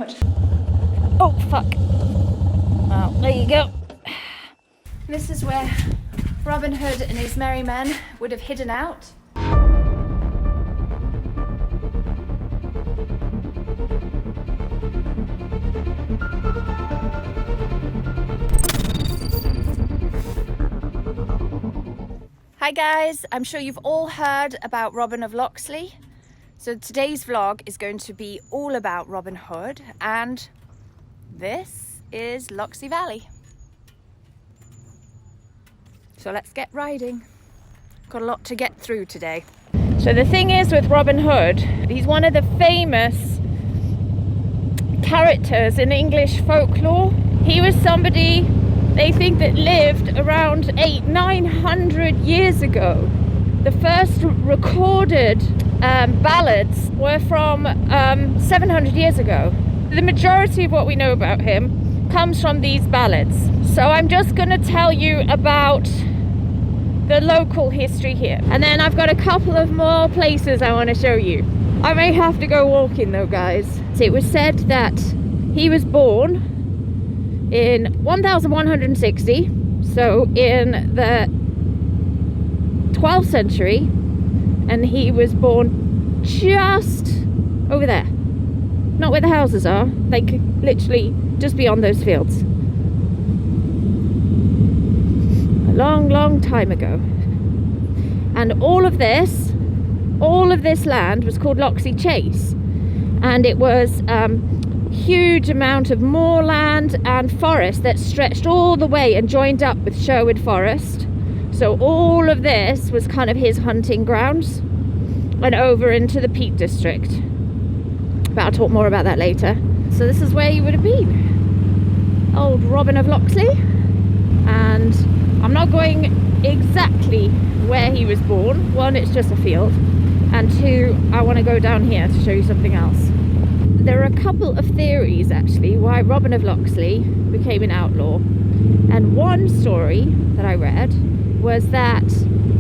much. Oh, fuck. Well, there you go. This is where Robin Hood and his merry men would have hidden out. Hi guys, I'm sure you've all heard about Robin of Loxley. So today's vlog is going to be all about Robin Hood, and this is Loxley Valley. So let's get riding. Got a lot to get through today. So the thing is with Robin Hood, he's one of the famous characters in English folklore. He was somebody they think that lived around 800-900 years ago. The first recorded ballads were from 700 years ago. The majority of what we know about him comes from these ballads. So I'm just going to tell you about the local history here. And then I've got a couple of more places I want to show you. I may have to go walking though, guys. So it was said that he was born in 1160, so in the 12th century, and he was born just over there, not where the houses are, like literally just beyond those fields, a long time ago. And all of this land was called Loxley Chase, and it was huge amount of moorland and forest that stretched all the way and joined up with Sherwood Forest. So all of this was kind of his hunting grounds and over into the Peak District. But I'll talk more about that later. So this is where he would have been, old Robin of Loxley. And I'm not going exactly where he was born. One, it's just a field, and two, I want to go down here to show you something else. There are a couple of theories actually why Robin of Loxley became an outlaw, and one story that I read was that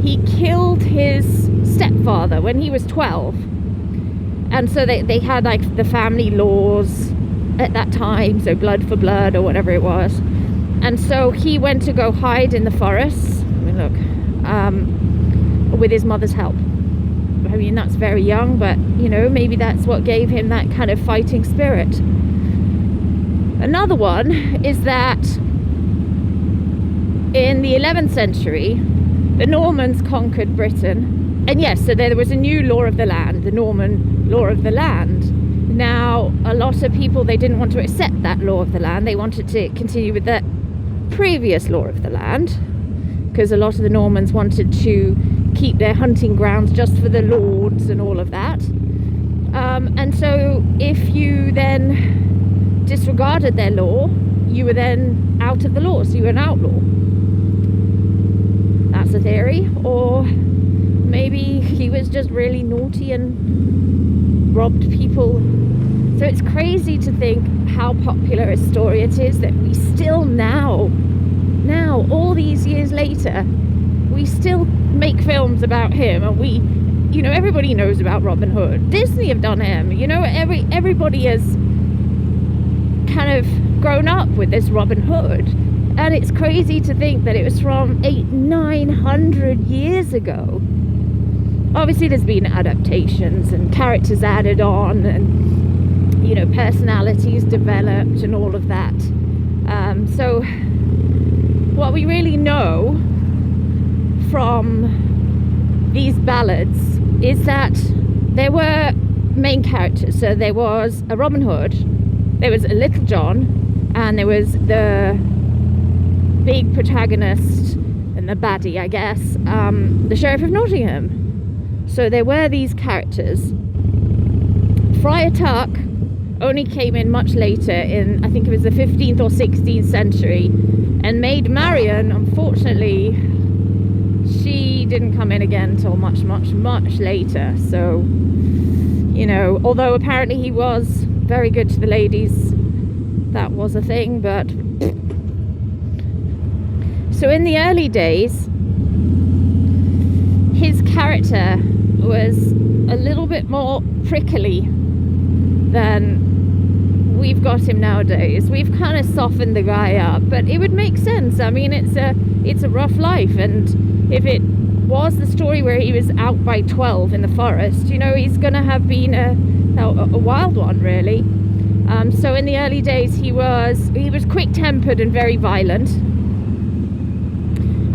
he killed his stepfather when he was 12, and so they had like the family laws at that time, so blood for blood or whatever it was, and so he went to go hide in the forests, with his mother's help. I mean, that's very young, but you know, maybe that's what gave him that kind of fighting spirit. Another one is that in the 11th century, the Normans conquered Britain. And yes, so there was a new law of the land, the Norman law of the land. Now, a lot of people, they didn't want to accept that law of the land. They wanted to continue with the previous law of the land, because a lot of the Normans wanted to keep their hunting grounds just for the lords and all of that. And so if you then disregarded their law, you were then out of the law, so you were an outlaw. That's a theory. Or maybe he was just really naughty and robbed people. So it's crazy to think how popular a story it is that we still now all these years later, we still make films about him, and we, you know, everybody knows about Robin Hood. Disney have done him, you know, everybody has kind of grown up with this Robin Hood, and it's crazy to think that it was from 800-900 years ago. Obviously there's been adaptations and characters added on, and you know, personalities developed and all of that. So what we really know from these ballads is that there were main characters. So there was a Robin Hood, there was a Little John, and there was the big protagonist and the baddie, I guess, the Sheriff of Nottingham. So there were these characters. Friar Tuck only came in much later, in I think it was the 15th or 16th century, and Maid Marian, unfortunately, she didn't come in again until much later. So, you know, although apparently he was very good to the ladies, that was a thing. But so in the early days, his character was a little bit more prickly than we've got him nowadays. We've kind of softened the guy up, but it would make sense. I mean, it's a rough life, and if it was the story where he was out by 12 in the forest, you know, he's gonna have been a wild one, really. So in the early days, he was quick-tempered and very violent,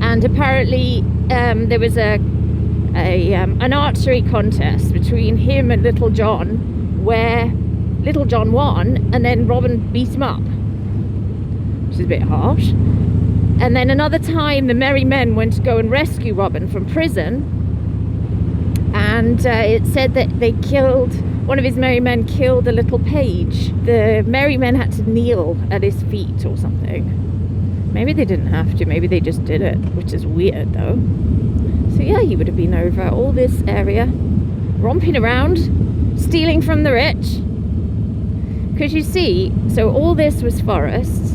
and apparently there was an archery contest between him and Little John, where Little John won, and then Robin beat him up, which is a bit harsh. And then another time, the merry men went to go and rescue Robin from prison, and it said that one of his merry men killed a little page. The merry men had to kneel at his feet or something. Maybe they didn't have to, maybe they just did it, which is weird though. So yeah, he would have been over all this area, romping around, stealing from the rich. Because you see, so all this was forests,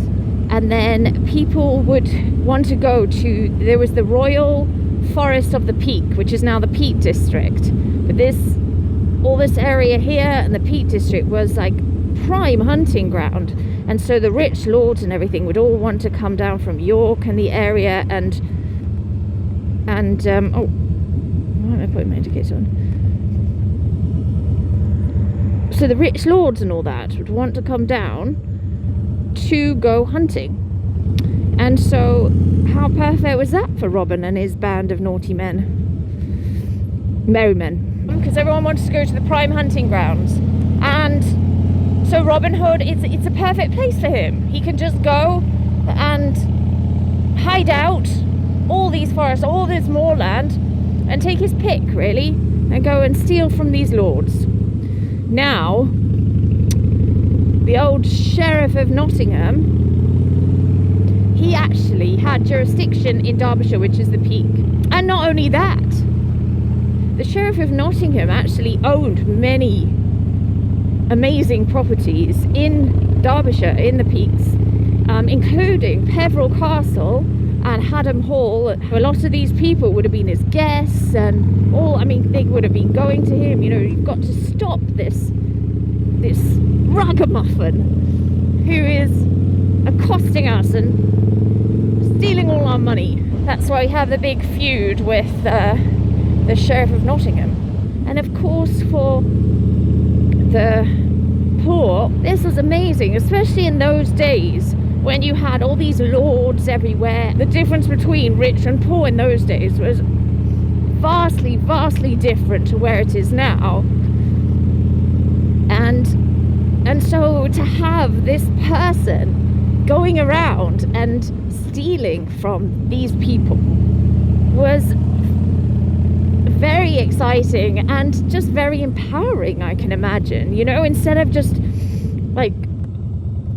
and then people would want to go to, there was the Royal Forest of the Peak, which is now the Peak District. But all this area here and the Peak District was like prime hunting ground. And so the rich lords and everything would all want to come down from York and the area, and oh, why am I putting my indicator on? So the rich lords and all that would want to come down to go hunting. And so how perfect was that for Robin and his band of naughty men, merry men? Because everyone wanted to go to the prime hunting grounds, and so Robin Hood, it's a perfect place for him. He can just go and hide out all these forests, all this moorland, and take his pick, really, and go and steal from these lords. Now, the old Sheriff of Nottingham, he actually had jurisdiction in Derbyshire, which is the Peak. And not only that, the Sheriff of Nottingham actually owned many amazing properties in Derbyshire, in the Peaks, including Peveril Castle and Haddam Hall. A lot of these people would have been his guests, and they would have been going to him. You know, you've got to stop this ragamuffin who is accosting us and stealing all our money. That's why we have the big feud with the Sheriff of Nottingham. And of course, for the poor, this was amazing, especially in those days when you had all these lords everywhere. The difference between rich and poor in those days was vastly, vastly different to where it is now. And so to have this person going around and stealing from these people was very exciting and just very empowering, I can imagine. You know, instead of just like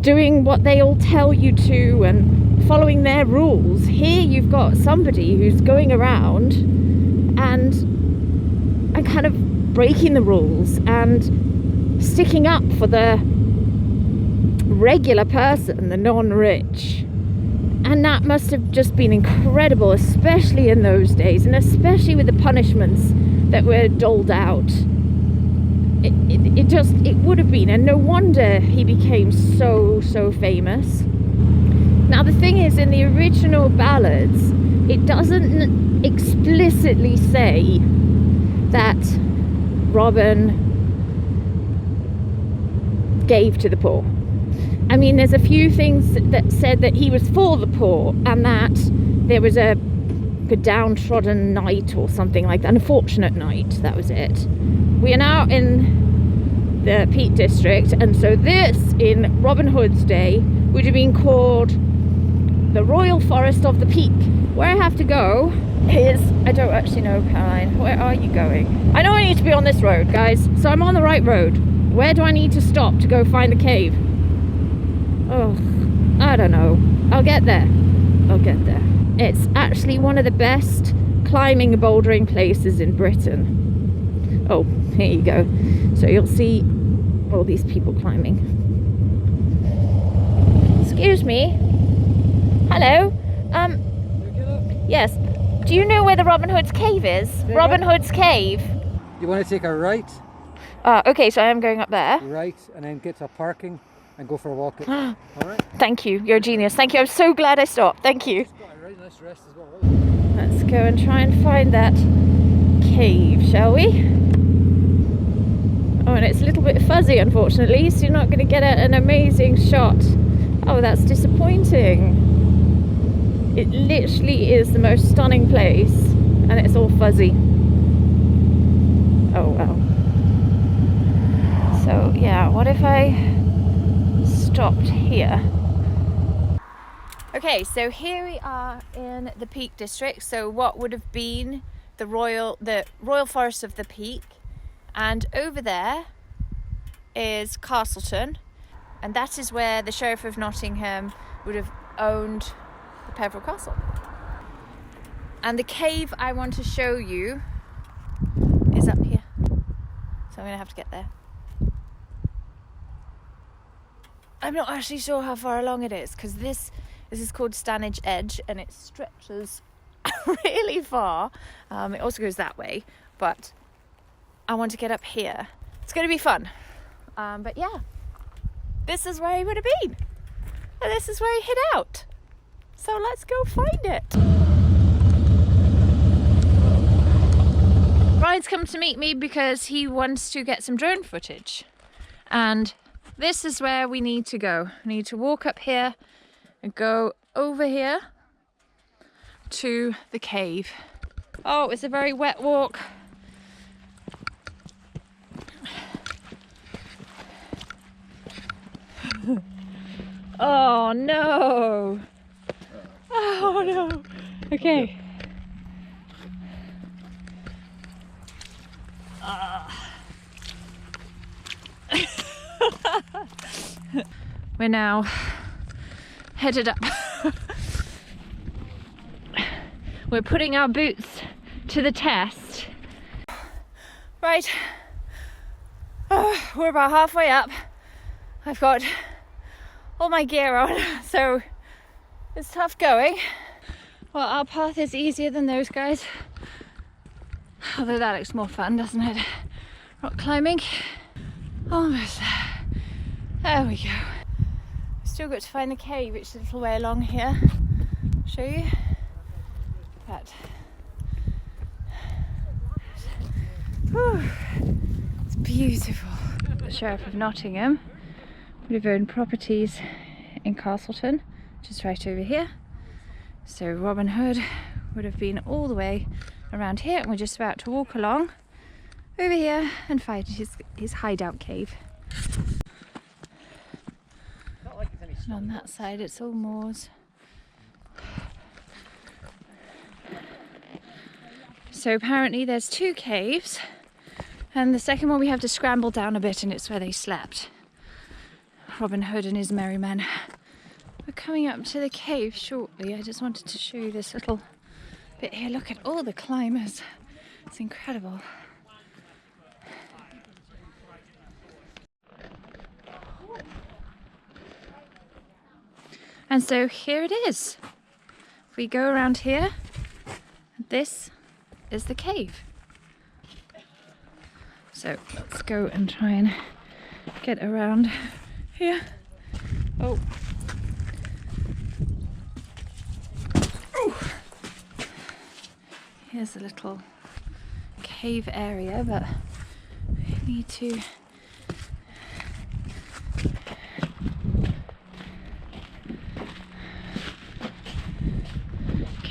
doing what they all tell you to and following their rules, here you've got somebody who's going around and kind of breaking the rules and sticking up for the regular person, the non-rich. And that must have just been incredible, especially in those days, and especially with the punishments that were doled out. It would have been, and no wonder he became so famous. Now the thing is, in the original ballads, it doesn't explicitly say that Robin gave to the poor. I mean, there's a few things that said that he was for the poor, and that there was a downtrodden knight or something like that, an unfortunate knight, that was it. We are now in the Peak District, and so this, in Robin Hood's day, would have been called the Royal Forest of the Peak. Where I have to go is, I don't actually know, Caroline, where are you going? I know I need to be on this road, guys, so I'm on the right road. Where do I need to stop to go find the cave? Oh, I don't know. I'll get there. It's actually one of the best climbing and bouldering places in Britain. Oh, here you go. So you'll see all these people climbing. Excuse me. Hello. Yes. Do you know where the Robin Hood's cave is? Robin Hood's cave. You want to take a right? Okay, so I am going up there. Right, and then get to parking, and go for a walk. All right? Thank you, you're a genius. Thank you, I'm so glad I stopped. Thank you. It's got a really nice rest as well. Let's go and try and find that cave, shall we? Oh, and it's a little bit fuzzy, unfortunately, so you're not going to get an amazing shot. Oh, that's disappointing. It literally is the most stunning place, and it's all fuzzy. Oh, wow. So, yeah, what if I stopped here? Okay, so here we are in the Peak District, so what would have been the Royal Forest of the Peak, and over there is Castleton, and that is where the Sheriff of Nottingham would have owned the Peveril Castle. And the cave I want to show you is up here, so I'm gonna have to get there. I'm not actually sure how far along it is, because this is called Stanage Edge, and it stretches really far. It also goes that way, but I want to get up here. It's going to be fun. But yeah, this is where he would have been. And this is where he hid out. So let's go find it. Brian's come to meet me because he wants to get some drone footage. And this is where we need to go. We need to walk up here and go over here to the cave. Oh, it's a very wet walk. Oh no! Oh no! Okay. We're now headed up. We're putting our boots to the test. Right. We're about halfway up. I've got all my gear on, so it's tough going. Well, our path is easier than those guys. Although that looks more fun, doesn't it? Rock climbing. Almost there. There we go. Still got to find the cave, which is a little way along here. I'll show you. But whew, it's beautiful. The Sheriff of Nottingham would have owned properties in Castleton, just right over here. So Robin Hood would have been all the way around here, and we're just about to walk along over here and find his hideout cave. And on that side it's all moors. So apparently there's two caves, and the second one we have to scramble down a bit, and it's where they slept. Robin Hood and his merry men. We're coming up to the cave shortly. I just wanted to show you this little bit here. Look at all the climbers. It's incredible. And so here it is. If we go around here, this is the cave. So let's go and try and get around here. Oh. Oh. Here's a little cave area, but we need to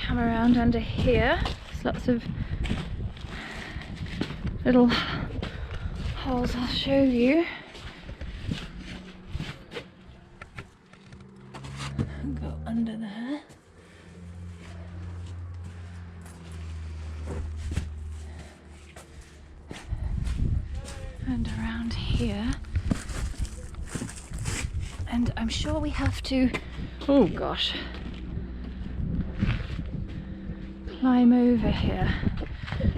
come around under here. There's lots of little holes I'll show you. Go under there. And around here. And I'm sure we have to, oh gosh, climb over here.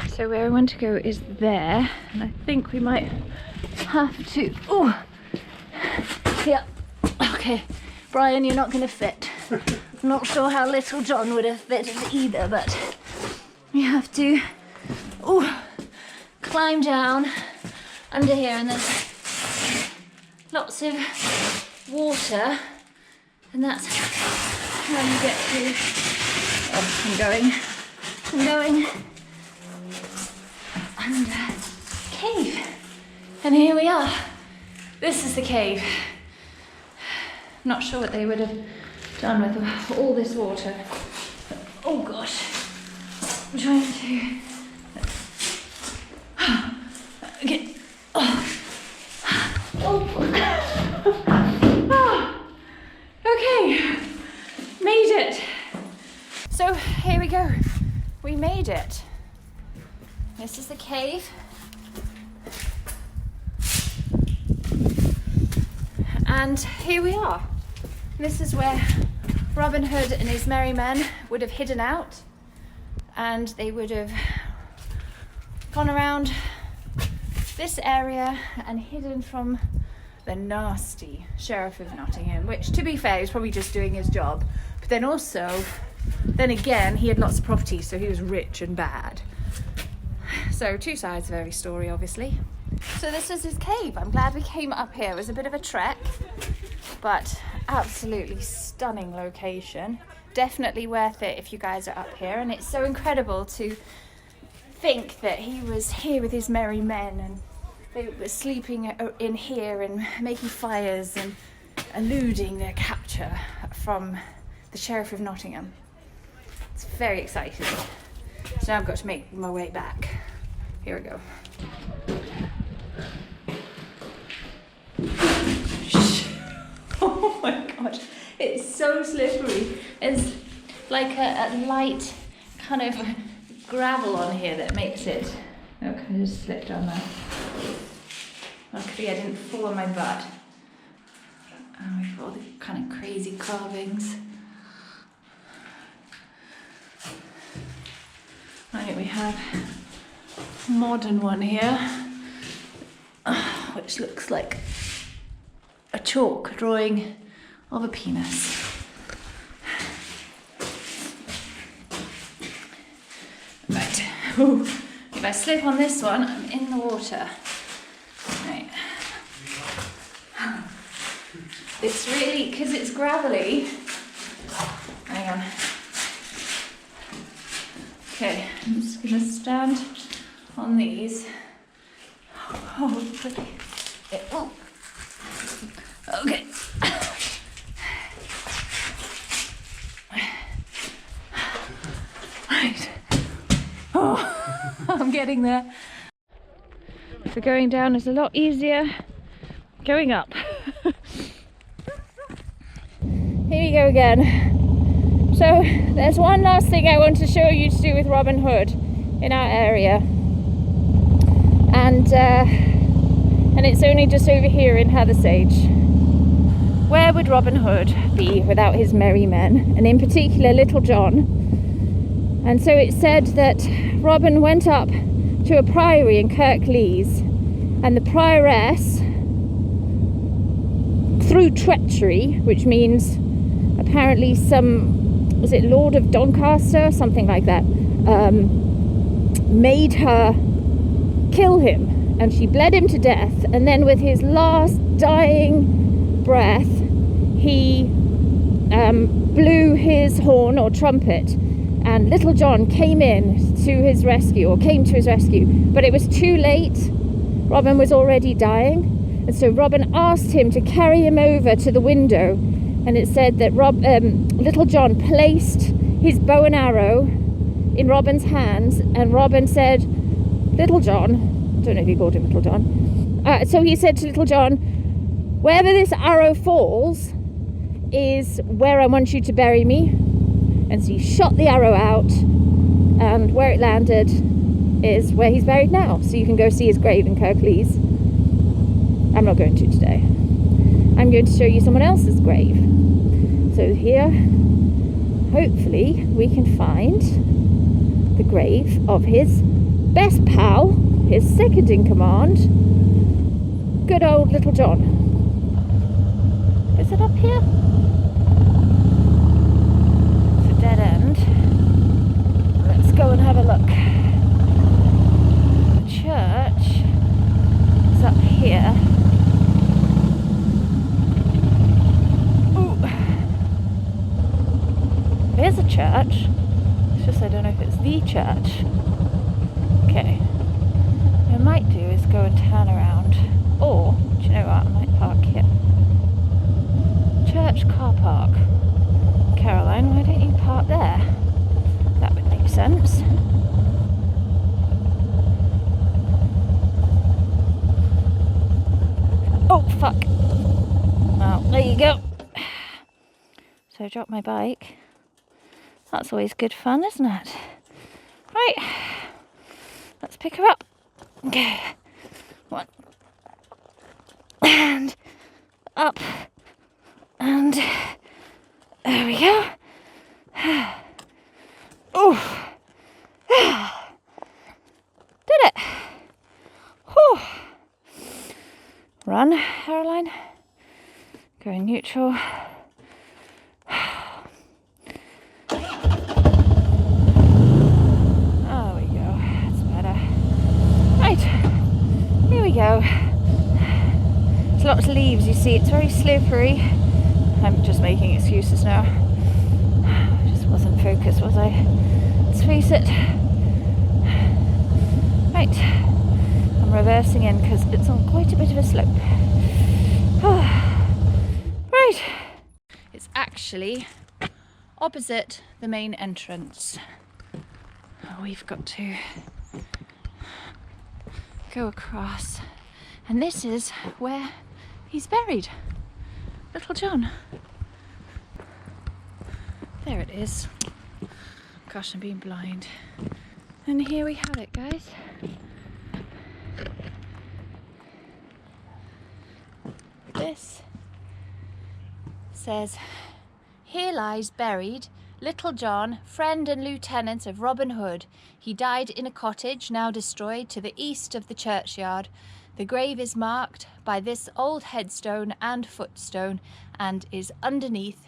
So where I want to go is there, and I think we might have to, oh, yeah, okay, Brian, you're not going to fit. I'm not sure how little John would have fitted either, but we have to, oh, climb down under here, and there's lots of water, and that's how you get to. Oh, I'm going under cave, and here we are. This is the cave. Not sure what they would have done with all this water. But, oh gosh, I'm trying to get. Okay, made it. So here we go. We made it. This is the cave. And here we are. This is where Robin Hood and his merry men would have hidden out, and they would have gone around this area and hidden from the nasty Sheriff of Nottingham, which, to be fair, he was probably just doing his job. But then again, he had lots of property, so he was rich and bad. So two sides of every story, obviously. So this is his cave. I'm glad we came up here. It was a bit of a trek, but absolutely stunning location. Definitely worth it if you guys are up here. And it's so incredible to think that he was here with his merry men, and they were sleeping in here and making fires and eluding their capture from the Sheriff of Nottingham. It's very exciting. So now I've got to make my way back. Here we go. Oh my gosh, it's so slippery. There's like a light kind of gravel on here that makes it. Look, I just slipped on that. Luckily I didn't fall on my butt. And we've got all the kind of crazy carvings. Right, we have a modern one here, which looks like a chalk drawing of a penis. Right, ooh. If I slip on this one, I'm in the water. Right. It's really, because it's gravelly. Hang on. Okay, I'm just going to stand on these. Oh, pretty. Oh. Okay. Right. Oh, I'm getting there. So going down is a lot easier going up. Here we go again. So there's one last thing I want to show you to do with Robin Hood in our area, and it's only just over here in Hathersage. Where would Robin Hood be without his merry men, and in particular Little John? And so it's said that Robin went up to a priory in Kirklees, and the prioress, through treachery, which means apparently was it Lord of Doncaster or something like that, made her kill him, and she bled him to death, and then with his last dying breath he blew his horn or trumpet, and Little John came to his rescue, but it was too late. Robin was already dying, and so Robin asked him to carry him over to the window. And it said that Little John placed his bow and arrow in Robin's hands, and Robin said, Little John, I don't know if he called him Little John, so he said to Little John, wherever this arrow falls is where I want you to bury me. And so he shot the arrow out, and where it landed is where he's buried now. So you can go see his grave in Kirklees. I'm not going to today. I'm going to show you someone else's grave. So here, hopefully, we can find the grave of his best pal, his second in command, good old Little John. Is it up here? It's a dead end. Let's go and have a look. The church is up here. Okay. What I might do is go and turn around. Or, do you know what? I might park here. Church car park. Caroline, why don't you park there? That would make sense. Oh, fuck. Well, there you go. So I dropped my bike. That's always good fun, isn't it? Right. Let's pick her up. Okay. One. And up. And there we go. Oh. Did it. Whew. Run, Caroline. Go in neutral. There we go. That's better. Right. Here we go. There's lots of leaves, you see. It's very slippery. I'm just making excuses now. I just wasn't focused, was I? Let's face it. Right. I'm reversing in because it's on quite a bit of a slope. Right. It's actually opposite the main entrance. Oh, we've got to go across. And this is where he's buried. Little John. There it is. Gosh, I'm being blind. And here we have it, guys. This says, "Here lies buried Little John, friend and lieutenant of Robin Hood. He died in a cottage now destroyed to the east of the churchyard. The grave is marked by this old headstone and footstone and is underneath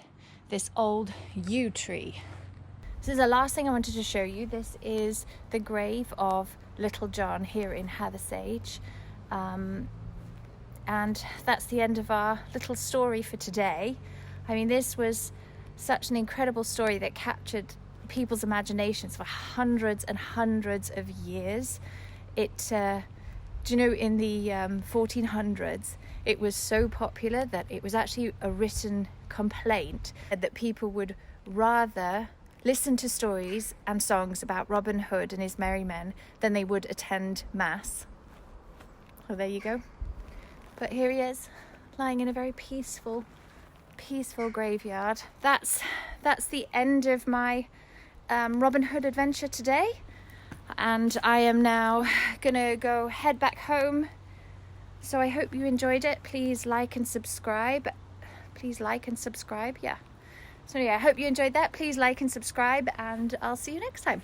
this old yew tree." This is the last thing I wanted to show you. This is the grave of Little John here in Hathersage. And that's the end of our little story for today. I mean, this was such an incredible story that captured people's imaginations for hundreds and hundreds of years. It, do you know, in the 1400s, it was so popular that it was actually a written complaint that people would rather listen to stories and songs about Robin Hood and his merry men than they would attend mass. So there you go. But here he is, lying in a very peaceful graveyard. That's the end of my Robin Hood adventure today, and I am now gonna go head back home. So I hope you enjoyed it. Please like and subscribe. Yeah. So yeah, I hope you enjoyed that. Please like and subscribe, and I'll see you next time.